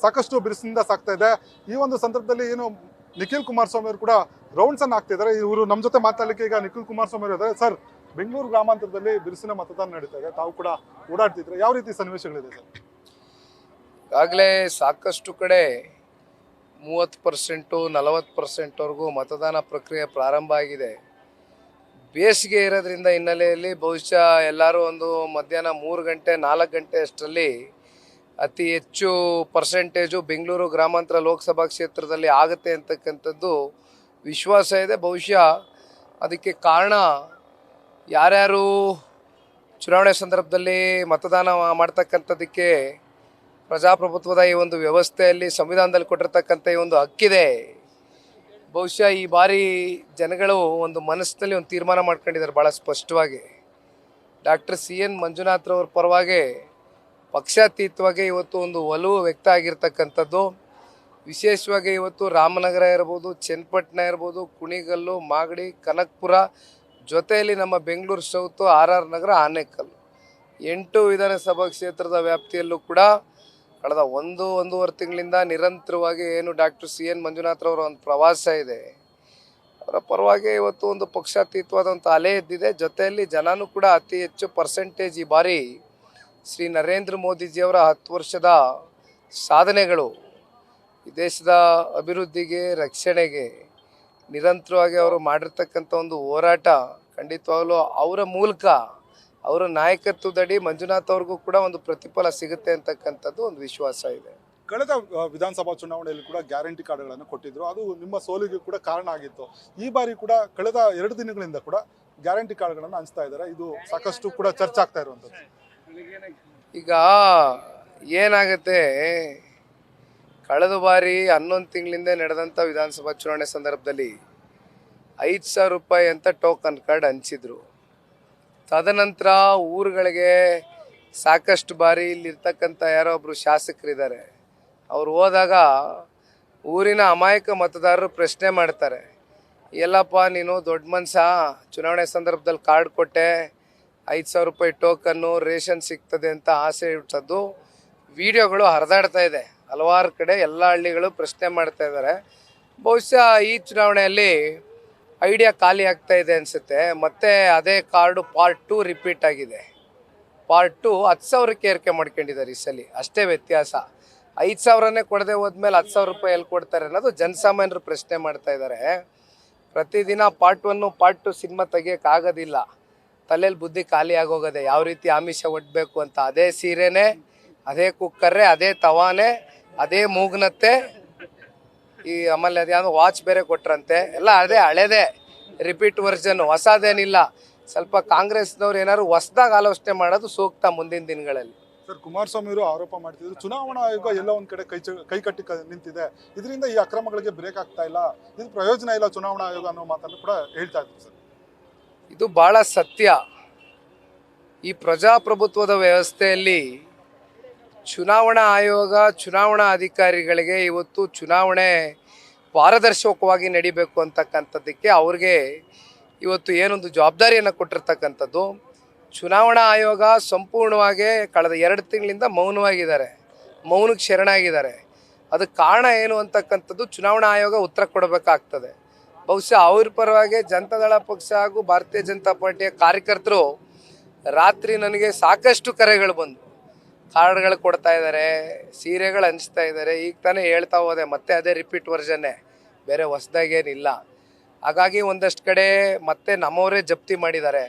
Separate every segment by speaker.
Speaker 1: ಸಾಕಷ್ಟು ಬಿರುಸಿನಿಂದ ಸಾಕ್ತಾ ಇದೆ. ಈ ಒಂದು ಸಂದರ್ಭದಲ್ಲಿ ಏನು ನಿಖಿಲ್ ಕುಮಾರಸ್ವಾಮಿ ಅವರು ಕೂಡ ರೌಂಡ್ಸ್ ಅನ್ನು ಹಾಕ್ತಿದ್ದಾರೆ. ಇವರು ನಮ್ಮ ಜೊತೆ ಮಾತಾಡಲಿಕ್ಕೆ ಈಗ ನಿಖಿಲ್ ಕುಮಾರಸ್ವಾಮಿ ಅವರು ಇದ್ದಾರೆ. ಸರ್, ಬೆಂಗಳೂರು ಗ್ರಾಮಾಂತರದಲ್ಲಿ ಬಿರುಸಿನ ಮತದಾನ ನಡೀತಾ ಇದೆ, ತಾವು ಕೂಡ ಓಡಾಡ್ತಿದ್ರೆ ಯಾವ ರೀತಿ ಸನ್ನಿವೇಶಗಳಿದೆ ಸರ್?
Speaker 2: ಈಗಾಗಲೇ ಸಾಕಷ್ಟು ಕಡೆ 30% 40%ವರೆಗೂ ಮತದಾನ ಪ್ರಕ್ರಿಯೆ ಪ್ರಾರಂಭ ಆಗಿದೆ. ಬೇಸಿಗೆ ಇರೋದ್ರಿಂದ ಹಿನ್ನೆಲೆಯಲ್ಲಿ ಬಹುಶಃ ಎಲ್ಲರೂ ಒಂದು ಮಧ್ಯಾಹ್ನ 3 ಗಂಟೆ 4 ಗಂಟೆ ಅಷ್ಟರಲ್ಲಿ ಅತಿ ಹೆಚ್ಚು ಪರ್ಸೆಂಟೇಜು ಬೆಂಗಳೂರು ಗ್ರಾಮಾಂತರ ಲೋಕಸಭಾ ಕ್ಷೇತ್ರದಲ್ಲಿ ಆಗುತ್ತೆ ಅಂತಕ್ಕಂಥದ್ದು ವಿಶ್ವಾಸ ಇದೆ. ಬಹುಶಃ ಅದಕ್ಕೆ ಕಾರಣ ಯಾರ್ಯಾರು ಚುನಾವಣೆ ಸಂದರ್ಭದಲ್ಲಿ ಮತದಾನ ಮಾಡ್ತಕ್ಕಂಥದ್ದಕ್ಕೆ ಪ್ರಜಾಪ್ರಭುತ್ವದ ಈ ಒಂದು ವ್ಯವಸ್ಥೆಯಲ್ಲಿ ಸಂವಿಧಾನದಲ್ಲಿ ಕೊಟ್ಟಿರ್ತಕ್ಕಂಥ ಈ ಒಂದು ಹಕ್ಕಿದೆ. ಬಹುಶಃ ಈ ಬಾರಿ ಜನಗಳು ಒಂದು ಮನಸ್ಸಿನಲ್ಲಿ ಒಂದು ತೀರ್ಮಾನ ಮಾಡ್ಕೊಂಡಿದ್ದಾರೆ ಭಾಳ ಸ್ಪಷ್ಟವಾಗಿ. ಡಾಕ್ಟರ್ CN ಮಂಜುನಾಥ್ರವ್ರ ಪರವಾಗಿ ಪಕ್ಷಾತೀತವಾಗಿ ಇವತ್ತು ಒಂದು ಒಲವು ವ್ಯಕ್ತ ಆಗಿರ್ತಕ್ಕಂಥದ್ದು. ವಿಶೇಷವಾಗಿ ಇವತ್ತು ರಾಮನಗರ ಇರ್ಬೋದು, ಚನ್ನಪಟ್ಟಣ ಇರ್ಬೋದು, ಕುಣಿಗಲ್ಲು, ಮಾಗಡಿ, ಕನಕಪುರ, ಜೊತೆಯಲ್ಲಿ ನಮ್ಮ ಬೆಂಗಳೂರು ಸೌತು, RR ನಗರ, ಆನೇಕಲ್ 8 ವಿಧಾನಸಭಾ ಕ್ಷೇತ್ರದ ವ್ಯಾಪ್ತಿಯಲ್ಲೂ ಕೂಡ ಕಳೆದ ಒಂದೂವರೆ ತಿಂಗಳಿಂದ ನಿರಂತರವಾಗಿ ಏನು ಡಾಕ್ಟರ್ CN ಮಂಜುನಾಥ್ರವರ ಒಂದು ಪ್ರವಾಸ ಇದೆ, ಅವರ ಪರವಾಗಿ ಇವತ್ತು ಒಂದು ಪಕ್ಷಾತೀತವಾದಂಥ ಅಲೆ ಎದ್ದಿದೆ. ಜೊತೆಯಲ್ಲಿ ಜನನೂ ಕೂಡ ಅತಿ ಹೆಚ್ಚು ಪರ್ಸೆಂಟೇಜ್ ಈ ಬಾರಿ ಶ್ರೀ ನರೇಂದ್ರ ಮೋದಿಜಿಯವರ 10 ವರ್ಷದ ಸಾಧನೆಗಳು, ಈ ದೇಶದ ಅಭಿವೃದ್ಧಿಗೆ, ರಕ್ಷಣೆಗೆ ನಿರಂತರವಾಗಿ ಅವರು ಮಾಡಿರ್ತಕ್ಕಂಥ ಒಂದು ಹೋರಾಟ ಖಂಡಿತವಾಗಲೂ ಅವರ ಮೂಲಕ, ಅವರ ನಾಯಕತ್ವದಡಿ ಮಂಜುನಾಥ್ ಅವ್ರಿಗೂ ಕೂಡ ಒಂದು ಪ್ರತಿಫಲ ಸಿಗುತ್ತೆ ಅಂತಕ್ಕಂಥದ್ದು ಒಂದು ವಿಶ್ವಾಸ ಇದೆ.
Speaker 1: ಕಳೆದ ವಿಧಾನಸಭಾ ಚುನಾವಣೆಯಲ್ಲಿ ಕೂಡ ಗ್ಯಾರಂಟಿ ಕಾರ್ಡ್ಗಳನ್ನು ಕೊಟ್ಟಿದ್ರು, ಅದು ನಿಮ್ಮ ಸೋಲಿಗೆ ಕೂಡ ಕಾರಣ ಆಗಿತ್ತು. ಈ ಬಾರಿ ಕೂಡ ಕಳೆದ 2 ದಿನಗಳಿಂದ ಕೂಡ ಗ್ಯಾರಂಟಿ ಕಾರ್ಡ್ಗಳನ್ನು ಹಂಚ್ತಾ ಇದ್ದಾರೆ. ಇದು ಸಾಕಷ್ಟು ಕೂಡ ಚರ್ಚೆ ಆಗ್ತಾ ಇರುವಂಥದ್ದು.
Speaker 2: ಈಗ ಏನಾಗುತ್ತೆ, ಕಳೆದ ಬಾರಿ 11 ತಿಂಗಳಿಂದ ನಡೆದಂಥ ವಿಧಾನಸಭಾ ಚುನಾವಣೆ ಸಂದರ್ಭದಲ್ಲಿ 5,000 ರೂಪಾಯಿ ಅಂತ ಟೋಕನ್ ಕಾರ್ಡ್ ಹಂಚಿದ್ರು. ತದನಂತರ ಊರುಗಳಿಗೆ ಸಾಕಷ್ಟು ಬಾರಿ ಇಲ್ಲಿರ್ತಕ್ಕಂಥ ಯಾರೋ ಒಬ್ಬರು ಶಾಸಕರಿದ್ದಾರೆ, ಅವ್ರು ಹೋದಾಗ ಊರಿನ ಅಮಾಯಕ ಮತದಾರರು ಪ್ರಶ್ನೆ ಮಾಡ್ತಾರೆ, ಎಲ್ಲಪ್ಪ ನೀನು ದೊಡ್ಡ ಮನ್ಸ, ಚುನಾವಣೆ ಸಂದರ್ಭದಲ್ಲಿ ಕಾರ್ಡ್ ಕೊಟ್ಟೆ, 5,000 ರೂಪಾಯಿ ಟೋಕನ್ನು, ರೇಷನ್ ಸಿಗ್ತದೆ ಅಂತ ಆಸೆ ಇಡ್ಸೋದು ವಿಡಿಯೋಗಳು ಹರಿದಾಡ್ತಾ ಇದೆ. ಹಲವಾರು ಕಡೆ ಎಲ್ಲ ಹಳ್ಳಿಗಳು ಪ್ರಶ್ನೆ ಮಾಡ್ತಾ ಇದ್ದಾರೆ. ಬಹುಶಃ ಈ ಚುನಾವಣೆಯಲ್ಲಿ ಐಡಿಯಾ ಖಾಲಿ ಆಗ್ತಾ ಇದೆ ಅನಿಸುತ್ತೆ. ಮತ್ತೆ ಅದೇ ಕಾರ್ಡು ಪಾರ್ಟ್ 2 ರಿಪೀಟ್ ಆಗಿದೆ. ಪಾರ್ಟ್ 2 10,000ಕ್ಕೆ ಏರಿಕೆ ಮಾಡ್ಕೊಂಡಿದ್ದಾರೆ ಈ ಸಲ, ಅಷ್ಟೇ ವ್ಯತ್ಯಾಸ. 5,000ನೇ ಕೊಡದೆ ಹೋದ್ಮೇಲೆ 10,000 ರೂಪಾಯಿ ಎಲ್ಲಿ ಕೊಡ್ತಾರೆ ಅನ್ನೋದು ಜನಸಾಮಾನ್ಯರು ಪ್ರಶ್ನೆ ಮಾಡ್ತಾ ಇದ್ದಾರೆ. ಪ್ರತಿದಿನ ಪಾರ್ಟ್ 1 ಪಾರ್ಟ್ 2 ಸಿನಿಮಾ ತೆಗಿಯೋಕ್ಕಾಗೋದಿಲ್ಲ, ತಲೆಯಲ್ಲಿ ಬುದ್ಧಿ ಖಾಲಿ ಆಗೋಗದೆ ಯಾವ ರೀತಿ ಆಮಿಷ ಒಡ್ಬೇಕು ಅಂತ. ಅದೇ ಸೀರೆನೇ, ಅದೇ ಕುಕ್ಕರ್ರೆ, ಅದೇ ತವಾನೆ, ಅದೇ ಮೂಗ್ನತ್ತೆ, ಈ ಆಮೇಲೆ ಅದ್ಯಾವುದು ವಾಚ್ ಬೇರೆ ಕೊಟ್ರಂತೆ, ಎಲ್ಲ ಅದೇ ಹಳೇದೇ ರಿಪೀಟ್ ವರ್ಷನ್, ಹೊಸದೇನಿಲ್ಲ. ಸ್ವಲ್ಪ ಕಾಂಗ್ರೆಸ್ನವ್ರು ಏನಾದ್ರು ಹೊಸದಾಗಿ ಆಲೋಚನೆ ಮಾಡೋದು ಸೂಕ್ತ ಮುಂದಿನ ದಿನಗಳಲ್ಲಿ.
Speaker 1: ಸರ್, ಕುಮಾರಸ್ವಾಮಿ ಅವರು ಆರೋಪ ಮಾಡ್ತಿದ್ರು ಚುನಾವಣಾ ಆಯೋಗ ಎಲ್ಲ ಒಂದ್ ಕಡೆ ಕೈ ಕಟ್ಟಿ ನಿಂತಿದೆ, ಇದರಿಂದ ಈ ಅಕ್ರಮಗಳಿಗೆ ಬ್ರೇಕ್ ಆಗ್ತಾ ಇಲ್ಲ, ಇದು ಪ್ರಯೋಜನ ಇಲ್ಲ ಚುನಾವಣಾ ಆಯೋಗ ಅನ್ನೋ ಮಾತನ್ನು ಕೂಡ ಹೇಳ್ತಾ ಇದ್ರು ಸರ್.
Speaker 2: ಇದು ಬಹಳ ಸತ್ಯ. ಈ ಪ್ರಜಾಪ್ರಭುತ್ವದ ವ್ಯವಸ್ಥೆಯಲ್ಲಿ ಚುನಾವಣಾ ಆಯೋಗ, ಚುನಾವಣಾ ಅಧಿಕಾರಿಗಳಿಗೆ ಇವತ್ತು ಚುನಾವಣೆ ಪಾರದರ್ಶಕವಾಗಿ ನಡಿಬೇಕು ಅಂತಕ್ಕಂಥದ್ದಕ್ಕೆ ಅವ್ರಿಗೆ ಇವತ್ತು ಏನೊಂದು ಜವಾಬ್ದಾರಿಯನ್ನು ಕೊಟ್ಟಿರ್ತಕ್ಕಂಥದ್ದು. ಚುನಾವಣಾ ಆಯೋಗ ಸಂಪೂರ್ಣವಾಗಿ ಕಳೆದ 2 ತಿಂಗಳಿಂದ ಮೌನವಾಗಿದ್ದಾರೆ, ಮೌನಕ್ಕೆ ಶರಣಾಗಿದ್ದಾರೆ. ಅದಕ್ಕೆ ಕಾರಣ ಏನು ಅಂತಕ್ಕಂಥದ್ದು ಚುನಾವಣಾ ಆಯೋಗ ಉತ್ತರ ಕೊಡಬೇಕಾಗ್ತದೆ. ಬಹುಶಃ ಅವ್ರ ಪರವಾಗಿ ಜನತಾದಳ ಪಕ್ಷ ಹಾಗೂ ಭಾರತೀಯ ಜನತಾ ಪಾರ್ಟಿಯ ಕಾರ್ಯಕರ್ತರು ರಾತ್ರಿ ನನಗೆ ಸಾಕಷ್ಟು ಕರೆಗಳು ಬಂದು ಕಾರ್ಡ್ಗಳು ಕೊಡ್ತಾ ಇದ್ದಾರೆ, ಸೀರೆಗಳು ಹಂಚ್ತಾ ಇದ್ದಾರೆ. ಈಗ ತಾನೇ ಹೇಳ್ತಾ ಹೋದೆ, ಮತ್ತೆ ಅದೇ ರಿಪೀಟ್ ವರ್ಷನ್ನೇ, ಬೇರೆ ಹೊಸದಾಗೇನಿಲ್ಲ. ಹಾಗಾಗಿ ಒಂದಷ್ಟು ಕಡೆ ಮತ್ತೆ ನಮ್ಮವರೇ ಜಪ್ತಿ ಮಾಡಿದ್ದಾರೆ.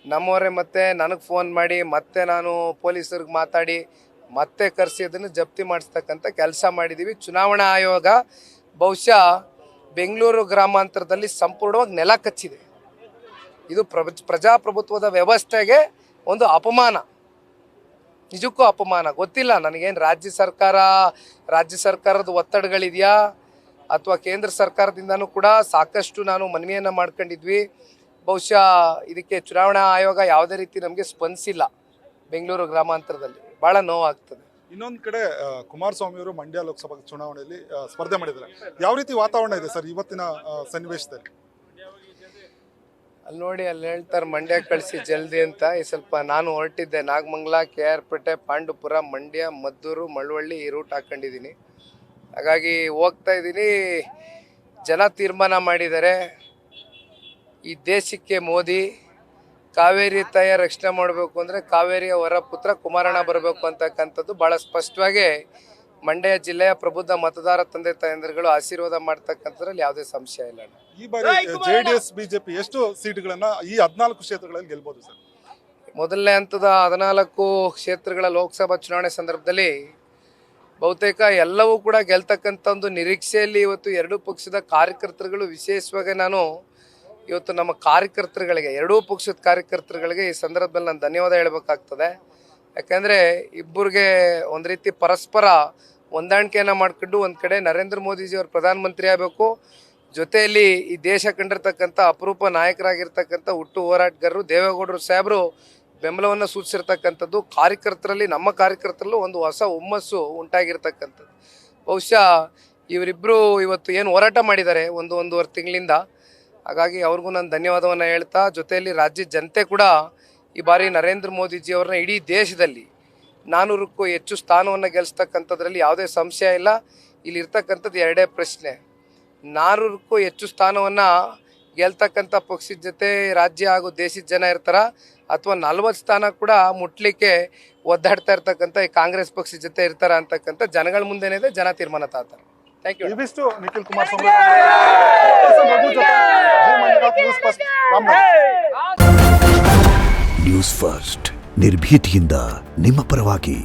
Speaker 2: ನಮ್ಮವರೇ ಮತ್ತೆ ನನಗೆ ಫೋನ್ ಮಾಡಿ, ಮತ್ತೆ ನಾನು ಪೊಲೀಸರಿಗೆ ಮಾತಾಡಿ ಮತ್ತೆ ಕರೆಸಿ ಅದನ್ನು ಜಪ್ತಿ ಮಾಡಿಸ್ತಕ್ಕಂಥ ಕೆಲಸ ಮಾಡಿದ್ದೀವಿ. ಚುನಾವಣಾ ಆಯೋಗ ಬಹುಶಃ ಬೆಂಗಳೂರು ಗ್ರಾಮಾಂತರದಲ್ಲಿ ಸಂಪೂರ್ಣವಾಗಿ ನೆಲ ಕಚ್ಚಿದೆ. ಇದು ಪ್ರಜಾಪ್ರಭುತ್ವದ ವ್ಯವಸ್ಥೆಗೆ ಒಂದು ಅಪಮಾನ, ನಿಜಕ್ಕೂ ಅಪಮಾನ. ಗೊತ್ತಿಲ್ಲ ನನಗೇನು ರಾಜ್ಯ ಸರ್ಕಾರದ ಒತ್ತಡಗಳಿದೆಯಾ ಅಥವಾ ಕೇಂದ್ರ ಸರ್ಕಾರದಿಂದನೂ ಕೂಡ ಸಾಕಷ್ಟು ನಾನು ಮನವಿಯನ್ನು ಮಾಡ್ಕೊಂಡಿದ್ವಿ. ಬಹುಶಃ ಇದಕ್ಕೆ ಚುನಾವಣಾ ಆಯೋಗ ಯಾವುದೇ ರೀತಿ ನಮಗೆ ಸ್ಪಂದಿಸಿಲ್ಲ. ಬೆಂಗಳೂರು ಗ್ರಾಮಾಂತರದಲ್ಲಿ ಭಾಳ ನೋವಾಗ್ತದೆ.
Speaker 1: ಇನ್ನೊಂದು ಕಡೆ ಕುಮಾರಸ್ವಾಮಿ ಅವರು ಮಂಡ್ಯ ಲೋಕಸಭಾ ಚುನಾವಣೆಯಲ್ಲಿ ಸ್ಪರ್ಧೆ ಮಾಡಿದ್ದಾರೆ. ಯಾವ ರೀತಿ ವಾತಾವರಣ ಇದೆ ಸರ್ ಇವತ್ತಿನ ಸನ್ನಿವೇಶದಲ್ಲಿ?
Speaker 2: ಅಲ್ಲಿ ನೋಡಿ ಅಲ್ಲಿ ಹೇಳ್ತಾರೆ ಮಂಡ್ಯ ಕಳಿಸಿ ಜಲ್ದಿ ಅಂತ. ಈ ಸ್ವಲ್ಪ ನಾನು ಹೊರಟಿದ್ದೆ ನಾಗಮಂಗಲ, KR ಪೇಟೆ, ಪಾಂಡುಪುರ, ಮಂಡ್ಯ, ಮದ್ದೂರು, ಮಳವಳ್ಳಿ ಈ ರೂಟ್ ಹಾಕೊಂಡಿದ್ದೀನಿ. ಹಾಗಾಗಿ ಹೋಗ್ತಾ ಇದ್ದೀನಿ. ಜನ ತೀರ್ಮಾನ ಮಾಡಿದ್ದಾರೆ. ಈ ದೇಶಕ್ಕೆ ಮೋದಿ ಕಾವೇರಿ ತಾಯಿಯ ರಕ್ಷಣೆ ಮಾಡಬೇಕು ಅಂದರೆ ಕಾವೇರಿಯ ಹೊರ ಪುತ್ರ ಕುಮಾರಣ್ಣ ಬರಬೇಕು ಅಂತಕ್ಕಂಥದ್ದು ಭಾಳ ಸ್ಪಷ್ಟವಾಗಿ ಮಂಡ್ಯ ಜಿಲ್ಲೆಯ ಪ್ರಬುದ್ಧ ಮತದಾರ ತಂದೆ ತಾಯಂದಿರುಗಳು ಆಶೀರ್ವಾದ ಮಾಡ್ತಕ್ಕಂಥದ್ರಲ್ಲಿ ಯಾವುದೇ ಸಂಶಯ ಇಲ್ಲ.
Speaker 1: ಈ ಬಾರಿ JDS BJP ಎಷ್ಟು ಸೀಟ್ಗಳನ್ನ ಈ 14 ಕ್ಷೇತ್ರಗಳಲ್ಲಿ ಗೆಲ್ಬಹುದು ಸರ್?
Speaker 2: ಮೊದಲನೇ ಹಂತದ 14 ಕ್ಷೇತ್ರಗಳ ಲೋಕಸಭಾ ಚುನಾವಣೆ ಸಂದರ್ಭದಲ್ಲಿ ಬಹುತೇಕ ಎಲ್ಲವೂ ಕೂಡ ಗೆಲ್ತಕ್ಕಂಥ ಒಂದು ನಿರೀಕ್ಷೆಯಲ್ಲಿ ಇವತ್ತು ಎರಡೂ ಪಕ್ಷದ ಕಾರ್ಯಕರ್ತರುಗಳು, ವಿಶೇಷವಾಗಿ ನಾನು ಇವತ್ತು ನಮ್ಮ ಕಾರ್ಯಕರ್ತರುಗಳಿಗೆ, ಎರಡೂ ಪಕ್ಷದ ಕಾರ್ಯಕರ್ತರುಗಳಿಗೆ ಈ ಸಂದರ್ಭದಲ್ಲಿ ನಾನು ಧನ್ಯವಾದ ಹೇಳಬೇಕಾಗ್ತದೆ. ಯಾಕಂದರೆ ಇಬ್ಬರಿಗೆ ಒಂದು ರೀತಿ ಪರಸ್ಪರ ಹೊಂದಾಣಿಕೆಯನ್ನು ಮಾಡಿಕೊಂಡು ಒಂದು ಕಡೆ ನರೇಂದ್ರ ಮೋದಿಜಿಯವರು ಪ್ರಧಾನಮಂತ್ರಿ ಆಗಬೇಕು, ಜೊತೆಯಲ್ಲಿ ಈ ದೇಶ ಕಂಡಿರ್ತಕ್ಕಂಥ ಅಪರೂಪ ನಾಯಕರಾಗಿರ್ತಕ್ಕಂಥ ಹುಟ್ಟು ಹೋರಾಟಗಾರರು ದೇವೇಗೌಡರು ಸಾಹೇಬರು ಬೆಂಬಲವನ್ನು ಸೂಚಿಸಿರ್ತಕ್ಕಂಥದ್ದು ಕಾರ್ಯಕರ್ತರಲ್ಲಿ, ನಮ್ಮ ಕಾರ್ಯಕರ್ತರಲ್ಲೂ ಒಂದು ಹೊಸ ಹುಮ್ಮಸ್ಸು ಉಂಟಾಗಿರ್ತಕ್ಕಂಥದ್ದು. ಬಹುಶಃ ಇವರಿಬ್ಬರು ಇವತ್ತು ಏನು ಹೋರಾಟ ಮಾಡಿದ್ದಾರೆ ಒಂದೂವರೆ ತಿಂಗಳಿಂದ, ಹಾಗಾಗಿ ಅವ್ರಿಗೂ ನಾನು ಧನ್ಯವಾದವನ್ನು ಹೇಳ್ತಾ, ಜೊತೆಯಲ್ಲಿ ರಾಜ್ಯ ಜನತೆ ಕೂಡ ಈ ಬಾರಿ ನರೇಂದ್ರ ಮೋದಿಜಿಯವ್ರನ್ನ ಇಡೀ ದೇಶದಲ್ಲಿ 400ಕ್ಕೂ ಹೆಚ್ಚು ಸ್ಥಾನವನ್ನು ಗೆಲ್ಲಿಸ್ತಕ್ಕಂಥದ್ರಲ್ಲಿ ಯಾವುದೇ ಸಂಶಯ ಇಲ್ಲ. ಇಲ್ಲಿರ್ತಕ್ಕಂಥದ್ದು ಎರಡೇ ಪ್ರಶ್ನೆ, 400ಕ್ಕೂ ಹೆಚ್ಚು ಸ್ಥಾನವನ್ನು ಗೆಲ್ತಕ್ಕಂಥ ಪಕ್ಷದ ಜೊತೆ ರಾಜ್ಯ ಹಾಗೂ ದೇಶದ ಜನ ಇರ್ತಾರ, ಅಥವಾ 40 ಸ್ಥಾನ ಕೂಡ ಮುಟ್ಲಿಕ್ಕೆ ಒದ್ದಾಡ್ತಾ ಇರ್ತಕ್ಕಂಥ ಈ ಕಾಂಗ್ರೆಸ್ ಪಕ್ಷದ ಜೊತೆ ಇರ್ತಾರ ಅಂತಕ್ಕಂಥ ಜನಗಳ ಮುಂದೆನೇ ಜನ ತೀರ್ಮಾನ ತಾತಾರೆ. Thank you.
Speaker 1: ಇವಿಷ್ಟು ನಿಖಿಲ್ ಕುಮಾರಸ್ವಾಮಿ
Speaker 3: ನ್ಯೂಸ್ ಫಸ್ಟ್ ನಿರ್ಭೀತಿಯಿಂದ ನಿಮ್ಮ ಪರವಾಗಿ.